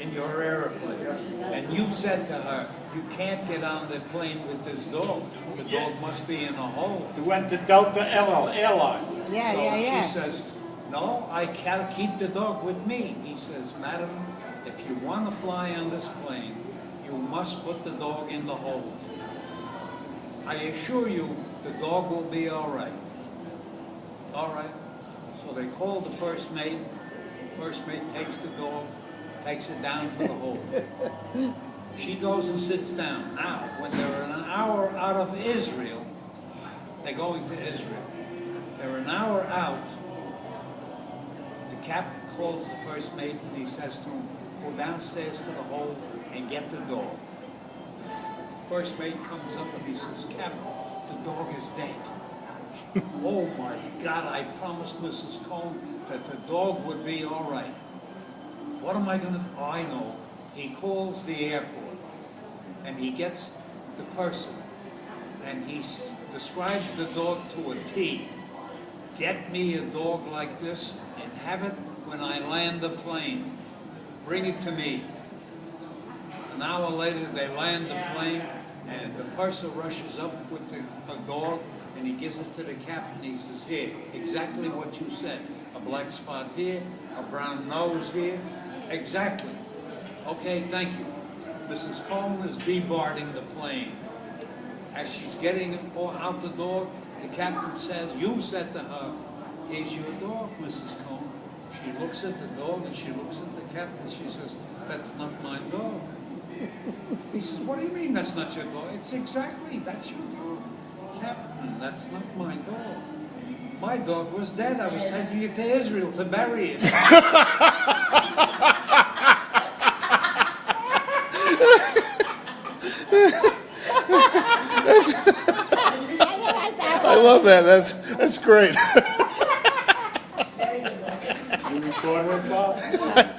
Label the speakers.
Speaker 1: in your airplane. And you said to her, you can't get on the plane with this dog. The dog must be in a hole.
Speaker 2: He went to Delta Airline.
Speaker 3: Yeah,
Speaker 1: So
Speaker 3: yeah, yeah.
Speaker 1: she says, no, I can't keep the dog with me. He says, madam, if you want to fly on this plane, you must put the dog in the hole. I assure you, the dog will be all right. All right. So they call the first mate. First mate takes the dog, takes it down to the hole. She goes and sits down. Now, when they're an hour out of Israel, they're going to Israel. They're an hour out. The captain calls the first mate and he says to him, go downstairs to the hole and get the dog. First mate comes up and he says, Captain, the dog is dead. Oh my God, I promised Mrs. Cohn that the dog would be all right. What am I going to do? Oh, I know. He calls the airport and he gets the person and he describes the dog to a T. Get me a dog like this and have it when I land the plane. Bring it to me. An hour later, they land the plane, and the purser rushes up with a dog, and he gives it to the captain. He says, here, exactly what you said. A black spot here, a brown nose here. Exactly. Okay, thank you. Mrs. Cohn is debarring the plane. As she's getting out the door, the captain says, you said to her, here's your dog, Mrs. Cohn. She looks at the dog, and she looks at the captain. She says, that's not my dog. He says, what do you mean that's not your dog? It's exactly, that's your dog. Captain, that's not my dog. My dog was dead. I was taking it to Israel to bury it.
Speaker 4: I love that. That's great.
Speaker 2: You recording it, Bob?